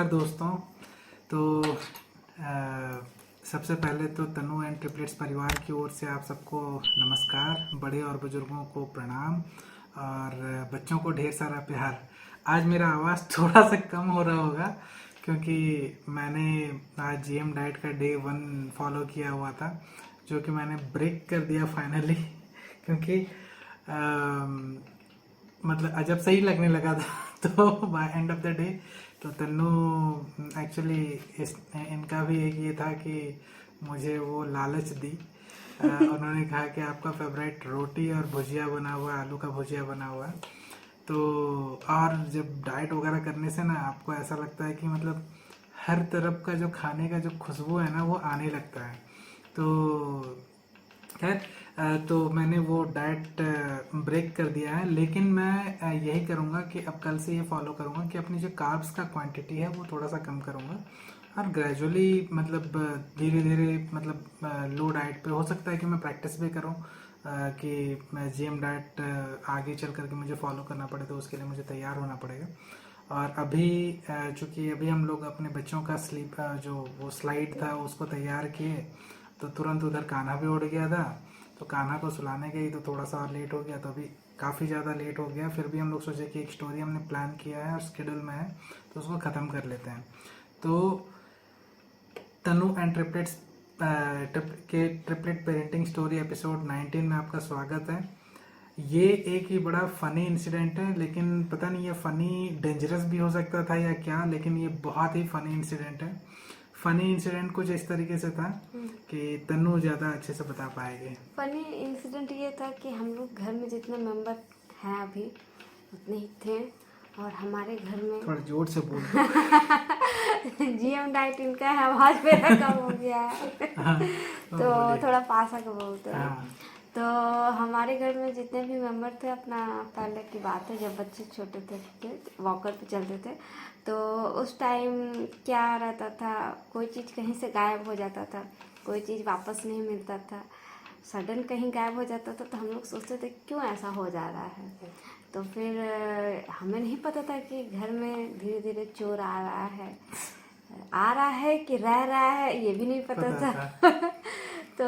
नमस्कार दोस्तों। तो सबसे पहले तो तनु एंड ट्रिपलेट्स परिवार की ओर से आप सबको नमस्कार, बड़े और बुजुर्गों को प्रणाम और बच्चों को ढेर सारा प्यार। आज मेरा आवाज़ थोड़ा सा कम हो रहा होगा क्योंकि मैंने आज जीएम डाइट का डे 1 फॉलो किया हुआ था, जो कि मैंने ब्रेक कर दिया फाइनली क्योंकि मतलब जब सही लगने लगा था तो by end of the day तो तन्नू एक्चुअली इनका भी एक ये था कि मुझे वो लालच दी। उन्होंने कहा कि आपका फेवरेट रोटी और भुजिया बना हुआ, आलू का भुजिया बना हुआ। तो और जब डाइट वगैरह करने से ना आपको ऐसा लगता है कि मतलब हर तरफ का जो खाने का जो खुशबू है ना वो आने लगता है। तो खैर तो मैंने वो डाइट ब्रेक कर दिया है, लेकिन मैं यही करूँगा कि अब कल से ये फॉलो करूँगा कि अपनी जो कार्ब्स का क्वांटिटी है वो थोड़ा सा कम करूँगा और ग्रेजुअली मतलब धीरे धीरे मतलब लो डाइट पे। हो सकता है कि मैं प्रैक्टिस भी करूँ कि मैं जीएम डाइट आगे चल करके मुझे फॉलो करना पड़े, तो उसके लिए मुझे तैयार होना पड़ेगा। और अभी चूँकि अभी हम लोग अपने बच्चों का स्लीप जो वो स्लाइड था उसको तैयार किए, तो तुरंत उधर कान्हा भी उड़ गया था, तो कान्हा को सुलाने गई तो थोड़ा सा और लेट हो गया, तो अभी काफ़ी ज़्यादा लेट हो गया। फिर भी हम लोग सोचे कि एक स्टोरी हमने प्लान किया है और शेड्यूल में है तो उसको ख़त्म कर लेते हैं। तो तनु एंड ट्रिपलेट्स के ट्रिपलेट पेरेंटिंग स्टोरी एपिसोड 19 में आपका स्वागत है। ये एक ही बड़ा फ़नी इंसिडेंट है, लेकिन पता नहीं ये फ़नी डेंजरस भी हो सकता था या क्या, लेकिन ये बहुत ही फ़नी इंसिडेंट है। फ़नी इंसिडेंट कुछ इस तरीके से था कि तन्नू ज़्यादा अच्छे से बता पाएंगे। फनी इंसिडेंट ये था कि हम लोग घर में जितने मेंबर हैं अभी उतने ही थे, और हमारे घर में थोड़ा जोर से बोल। जीएम डाइट इनका है, आवाज मेरा कम हो गया है तो थोड़ा पास आके बोलते हैं। तो हमारे घर में जितने भी मेंबर थे, अपना पहले की बात है जब बच्चे छोटे थे वॉकर पे चलते थे, तो उस टाइम क्या रहता था, कोई चीज़ कहीं से गायब हो जाता था, कोई चीज़ वापस नहीं मिलता था, सडन कहीं गायब हो जाता था, तो हम लोग सोचते थे क्यों ऐसा हो जा रहा है। तो फिर हमें नहीं पता था कि घर में धीरे धीरे चोर आ रहा है कि रह रहा है, ये भी नहीं पता था तो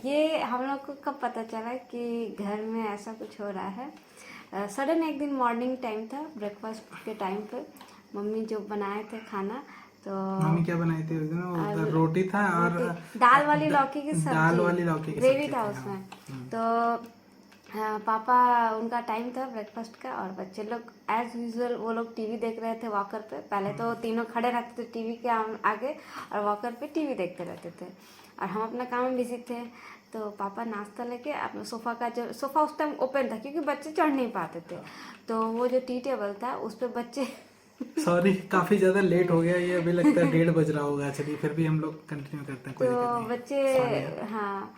ये हम लोग को कब पता चला कि घर में ऐसा कुछ हो रहा है। सडन एक दिन मॉर्निंग टाइम था, ब्रेकफास्ट के टाइम पे मम्मी जो बनाए थे खाना, तो मम्मी क्या बनाई थी उस दिन? वो रोटी था और दाल वाली लौकी की सब्जी, दाल वाली लौकी की ग्रेवी सब्जी था थी, उसमें। तो पापा उनका टाइम था ब्रेकफास्ट का, और बच्चे लोग एज यूजुअल वो लोग टीवी देख रहे थे वॉकर पे। पहले तो तीनों खड़े रहते थे टीवी के आगे और वॉकर पे टीवी देखते रहते थे, और हम अपना काम में बिजी थे। तो पापा नाश्ता लेके अपने सोफ़ा उस टाइम ओपन था क्योंकि बच्चे चढ़ नहीं पाते थे, तो वो जो टी टेबल था उस पर बच्चे सॉरी काफी ज्यादा लेट हो गया, ये अभी लगता है 1:30 बज रहा होगा। चलिए फिर भी हम लोग कंटिन्यू करते हैं, कोई दिक्कत नहीं। बच्चे हाँ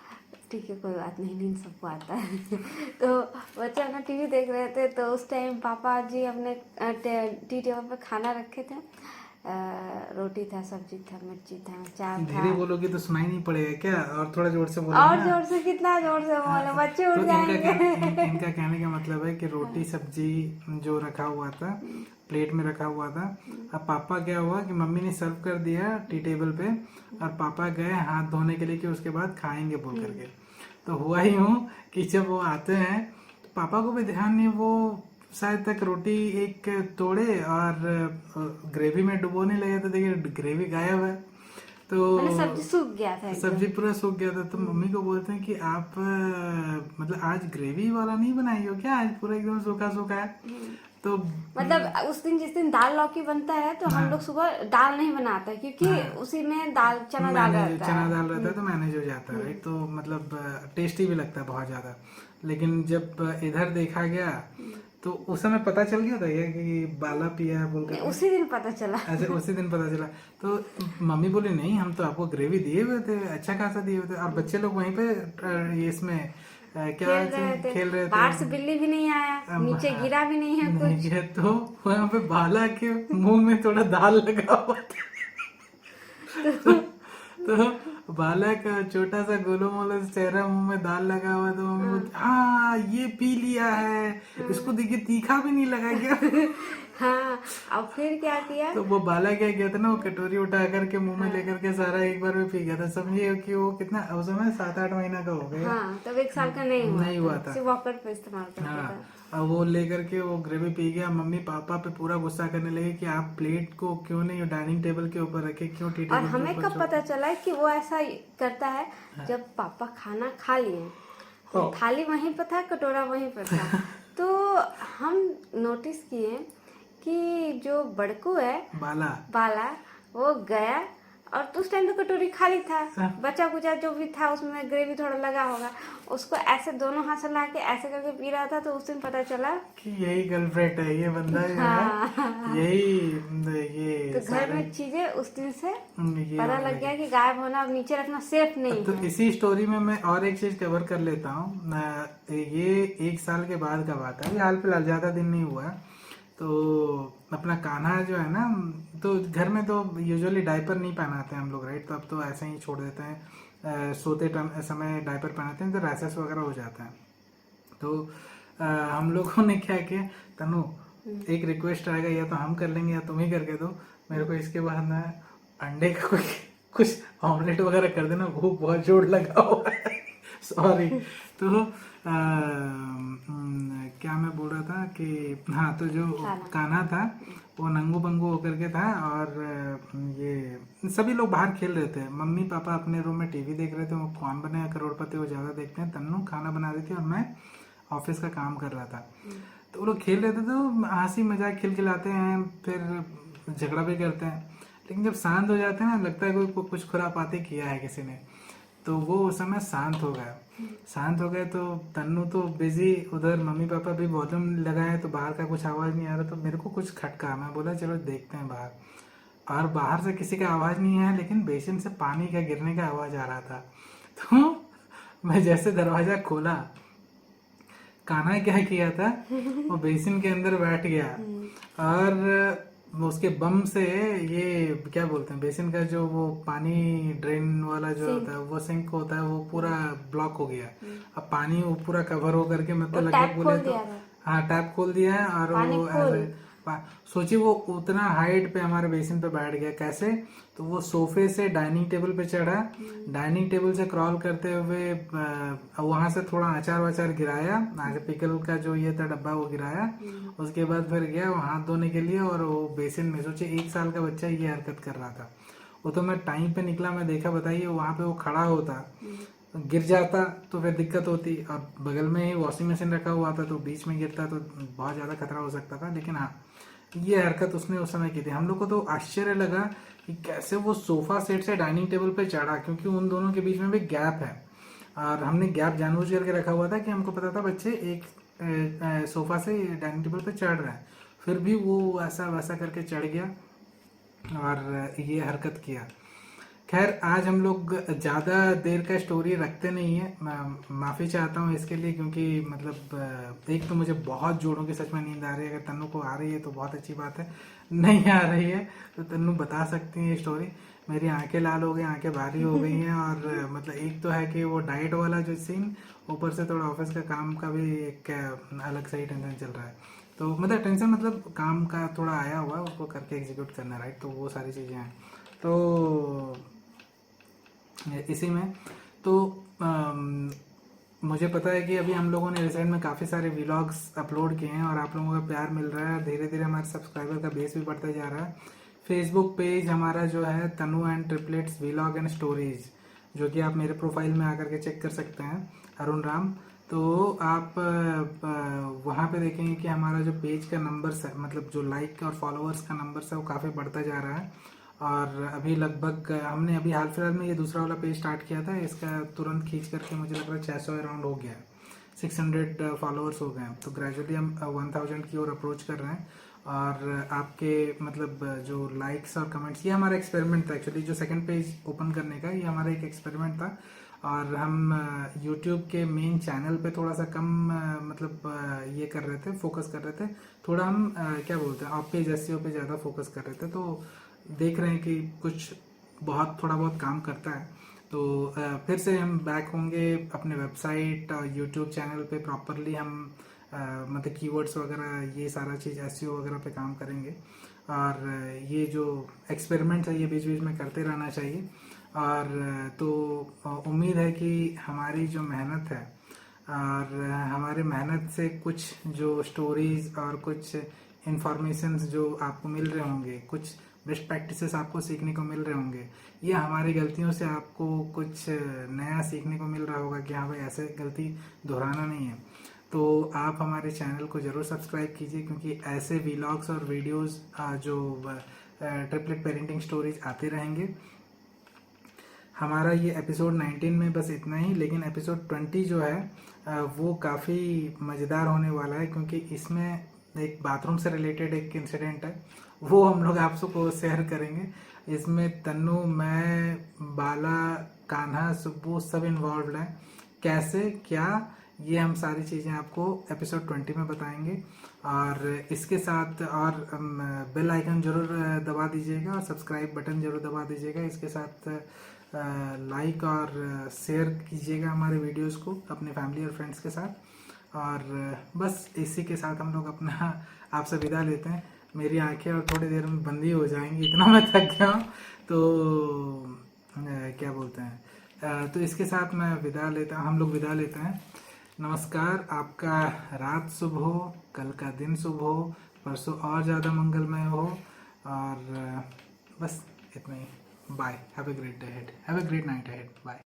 ठीक है, कोई बात नहीं, नींद सबको आता है तो बच्चे अपना टीवी देख रहे थे, तो उस टाइम पापा जी अपने टी टेबल पर खाना रखे थे। रोटी था, सब्जी था, मिर्ची था, चाय था। धीरे बोलोगे तो सुनाई नहीं पड़ेगा क्या? और थोड़ा जोर से बोलो और ना। जोर से, कितना जोर से बोले, बच्चे उठ तो जाएंगे। इनका कहने का मतलब है कि रोटी सब्जी जो रखा हुआ था प्लेट में रखा हुआ था, अब पापा क्या हुआ कि मम्मी ने सर्व कर दिया टी टेबल पे, और पापा गए हाथ धोने के लिए कि उसके बाद खाएंगे बोल करके। तो हुआ ही हूँ कि जब वो आते हैं तो पापा को भी ध्यान नहीं, वो शायद तक रोटी एक तोड़े और ग्रेवी में डुबोने लगे, तो देखिए ग्रेवी गायब है। तो सब्जी सूख गया था, सब्जी पूरा सूख गया था। तो मम्मी को बोलते हैं कि आप मतलब आज ग्रेवी वाला नहीं बनाई हो क्या? आज पूरा एकदम सूखा सूखा है। तो मतलब उस दिन जिस दिन दाल लौकी बनता है तो हम लोग सुबह दाल नहीं बनाते क्योंकि उसी में चना दाल रहता है तो मैनेज हो जाता है, तो मतलब टेस्टी भी लगता है बहुत ज़्यादा। लेकिन जब इधर देखा गया तो उस समय पता चल गया था ये कि बाला पिया है बोल कर? उसी दिन पता चला। अच्छा, उसी दिन पता चला। तो मम्मी बोली नहीं, हम तो आपको ग्रेवी दिए हुए थे, अच्छा खासा दिए हुए थे, और बच्चे लोग वहीं पे ये इसमें क्या खेल रहे थे। बाहर से बिल्ली भी नहीं आया, नीचे गिरा भी नहीं है कुछ। नहीं, तो वहाँ पे बाला के मुंह में थोड़ा दाल लगा हुआ था तो बाला का छोटा सा गोलो मोलो चेहरा, मुंह में दाल लगा हुआ, तो मम्मी बोलती हाँ ये पी लिया है, इसको देखिए तीखा भी नहीं लगा क्या। हाँ, अब फिर क्या किया? तो वो बाला क्या किया था ना, वो कटोरी उठा करके मुंह में लेकर के सारा एक बार में पी गया था। समझिए कि वो कितना उस समय 7-8 महीना का हो गया। हाँ, तब 1 साल का नहीं हुआ था। सिर्फ वॉकर पे इस्तेमाल करता हाँ, था। अब वो लेकर के वो ग्रेवी पी गया। मम्मी पापा पे पूरा गुस्सा करने लगे कि आप प्लेट को क्यों नहीं डाइनिंग टेबल के ऊपर रखे, क्यों टी और टेबल के हमें ऊपर कब पता चला कि वो ऐसा करता है? जब पापा खाना खा लिए, तो थाली वहीं पर था, कटोरा वहीं पर था, तो हम नोटिस किए कि जो बड़कू है बाला वो गया, और उस टाइम तो कटोरी खाली था, बचा कुचा जो भी था उसमें ग्रेवी थोड़ा लगा होगा, उसको ऐसे दोनों हाथ से ला के ऐसे करके पी रहा था। तो उस दिन पता चला कि यही गर्लफ्रेंड है, ये बंदा जो है, ये तो घर में चीजें उस दिन से ये पता लग गया कि गायब होना, अब नीचे रखना सेफ नहीं तो है। इसी स्टोरी में मैं और एक चीज कवर कर लेता हूँ। ये 1 साल के बाद का बात है, अभी हाल फिलहाल, ज्यादा दिन नहीं हुआ है। तो अपना कान्हा जो है ना, तो घर में तो यूजुअली डायपर नहीं पहनाते हैं हम लोग, राइट। तो अब तो ऐसे ही छोड़ देते हैं, सोते समय डायपर पहनाते हैं तो रैशेस वगैरह हो जाता है। तो हम लोगों ने क्या किया, तनु एक रिक्वेस्ट आएगा, या तो हम कर लेंगे या तुम ही करके दो, मेरे को इसके बाद ना अंडे का कुछ ऑमलेट वगैरह कर देना, भूख बहुत जोर लगा हुआ है। सॉरी। तो क्या मैं बोल रहा था कि हाँ, तो जो कान्हा था वो नंगू बंगू होकर के था, और ये सभी लोग बाहर खेल रहे थे। मम्मी पापा अपने रूम में टीवी देख रहे थे, वो कौन बनेगा करोड़पति वो ज्यादा देखते हैं। तन्नू खाना बना रही थी और मैं ऑफिस का काम कर रहा था। तो वो लोग खेल रहे थे, तो हंसी मजाक खिलखिलाते हैं, फिर झगड़ा भी करते हैं, लेकिन जब शांत हो जाते हैं ना, लगता है कोई कुछ खुरापाती किया है किसी ने। तो वो उस समय शांत हो गए। तो तन्नू तो बिजी, उधर मम्मी पापा भी वॉल्यूम लगाए, तो बाहर का कुछ आवाज नहीं आ रहा। तो मेरे को कुछ खटका, मैं बोला चलो देखते हैं बाहर, और बाहर से किसी का आवाज नहीं आया, लेकिन बेसिन से पानी का गिरने का आवाज आ रहा था। तो मैं जैसे दरवाजा खोला, कान्हा क्या किया था, वो बेसिन के अंदर बैठ गया, और उसके बम से ये क्या बोलते हैं, बेसिन का जो वो पानी ड्रेन वाला जो होता है, वो सिंक होता है, वो पूरा ब्लॉक हो गया। अब पानी वो पूरा कवर हो करके, मतलब लगभग बोले तो हाँ टैप खोल दिया है, और वो ऐसे सोचिए वो उतना हाइट पे हमारे बेसिन पे बैठ गया। कैसे? तो वो सोफे से डाइनिंग टेबल पे चढ़ा, डाइनिंग टेबल से क्रॉल करते हुए वहां से थोड़ा अचार वचार गिराया, पिकल का जो ये था डब्बा वो गिराया, उसके बाद फिर गया वो हाथ धोने के लिए, और वो बेसिन में, सोचिए 1 साल का बच्चा ये हरकत कर रहा था। वो तो मैं टाइम पे निकला, मैं देखा, बताइए वहां पे वो खड़ा होता, गिर जाता तो फिर दिक्कत होती, और बगल में ही वॉशिंग मशीन रखा हुआ था, तो बीच में गिरता तो बहुत ज्यादा खतरा हो सकता था। लेकिन हाँ, ये हरकत उसने उस समय की थी। हम लोग को तो आश्चर्य लगा कि कैसे वो सोफा सेट से डाइनिंग टेबल पे चढ़ा, क्योंकि उन दोनों के बीच में भी गैप है, और हमने गैप जानबूझ करके रखा हुआ था कि हमको पता था बच्चे एक सोफा से डाइनिंग टेबल पे चढ़ रहे हैं, फिर भी वो ऐसा वैसा करके चढ़ गया और ये हरकत किया। खैर, आज हम लोग ज़्यादा देर का स्टोरी रखते नहीं है, मैं माफ़ी चाहता हूँ इसके लिए, क्योंकि मतलब एक तो मुझे बहुत जोड़ों की सच में नींद आ रही है। अगर तन्नू को आ रही है तो बहुत अच्छी बात है, नहीं आ रही है तो तन्नू बता सकती है ये स्टोरी। मेरी आंखें लाल हो गई, आंखें भारी हो गई हैं, और मतलब एक तो है कि वो डाइट वाला जो सीन, ऊपर से थोड़ा ऑफिस का काम का भी एक अलग सा ही टेंशन चल रहा है। तो मतलब टेंशन मतलब काम का थोड़ा आया हुआ है, उसको करके एग्जीक्यूट करना, राइट। तो वो सारी चीज़ें हैं। तो इसी में तो मुझे पता है कि अभी हम लोगों ने रिसेंट में काफ़ी सारे व्लॉग्स अपलोड किए हैं, और आप लोगों का प्यार मिल रहा है, धीरे धीरे हमारे सब्सक्राइबर का बेस भी बढ़ता जा रहा है। फेसबुक पेज हमारा जो है Tanu and triplets vlog and stories, जो कि आप मेरे प्रोफाइल में आकर के चेक कर सकते हैं, अरुण राम। तो आप वहाँ पे देखेंगे कि हमारा जो पेज का नंबर्स है, मतलब जो लाइक और फॉलोअर्स का नंबर्स है, वो काफ़ी बढ़ता जा रहा है। और अभी लगभग हमने अभी हाल फिलहाल में ये दूसरा वाला पेज स्टार्ट किया था, इसका तुरंत खींच करके मुझे लग रहा है 600 अराउंड हो गया है, 600 फॉलोअर्स हो गए हैं। तो ग्रेजुअली हम 1000 की ओर अप्रोच कर रहे हैं। और आपके मतलब जो लाइक्स और कमेंट्स, ये हमारा एक्सपेरिमेंट था एक्चुअली, जो सेकंड पेज ओपन करने का, ये हमारा एक एक्सपेरिमेंट था। और हम यूट्यूब के मेन चैनल पे थोड़ा सा कम मतलब ये कर रहे थे, फोकस कर रहे थे थोड़ा। हम क्या बोलते हैं, ऑफ पेज एसईओ पे ज़्यादा फोकस कर रहे थे। तो देख रहे हैं कि कुछ थोड़ा बहुत काम करता है। तो फिर से हम बैक होंगे अपने वेबसाइट और यूट्यूब चैनल पे प्रॉपरली हम मतलब कीवर्ड्स वगैरह ये सारा चीज़ एसईओ वगैरह पे काम करेंगे। और ये जो एक्सपेरिमेंट्स है ये बीच बीच में करते रहना चाहिए। और तो उम्मीद है कि हमारी जो मेहनत है और हमारे मेहनत से कुछ जो स्टोरीज और कुछ इंफॉर्मेशंस जो आपको मिल रहे होंगे, कुछ बेस्ट प्रैक्टिसेस आपको सीखने को मिल रहे होंगे, ये हमारी गलतियों से आपको कुछ नया सीखने को मिल रहा होगा कि हाँ भाई ऐसे गलती दोहराना नहीं है। तो आप हमारे चैनल को ज़रूर सब्सक्राइब कीजिए, क्योंकि ऐसे व्लॉग्स और वीडियोस जो ट्रिपलेट पेरेंटिंग स्टोरीज आते रहेंगे। हमारा ये एपिसोड 19 में बस इतना ही, लेकिन एपिसोड 20 जो है वो काफ़ी मज़ेदार होने वाला है, क्योंकि इसमें एक बाथरूम से रिलेटेड एक इंसिडेंट है, वो हम लोग आप सबको शेयर करेंगे। इसमें तन्नू, मैं, बाला, कान्हा, सुब्बू सब इन्वॉल्व हैं। कैसे क्या, ये हम सारी चीज़ें आपको एपिसोड 20 में बताएंगे। और इसके साथ और बेल आइकन जरूर दबा दीजिएगा और सब्सक्राइब बटन जरूर दबा दीजिएगा। इसके साथ लाइक और शेयर कीजिएगा हमारे वीडियोस को अपने फैमिली और फ्रेंड्स के साथ। और बस इसी के साथ हम लोग अपना आपसे विदा लेते हैं। मेरी आंखें और थोड़ी देर में बंद ही हो जाएंगी, इतना मैं थक गया हूँ। तो क्या बोलते हैं, तो इसके साथ मैं हम लोग विदा लेते हैं। नमस्कार, आपका रात शुभ हो, कल का दिन शुभ हो, परसों और ज़्यादा मंगलमय हो। और बस इतना ही। Bye, have a great day ahead, have a great night ahead, bye.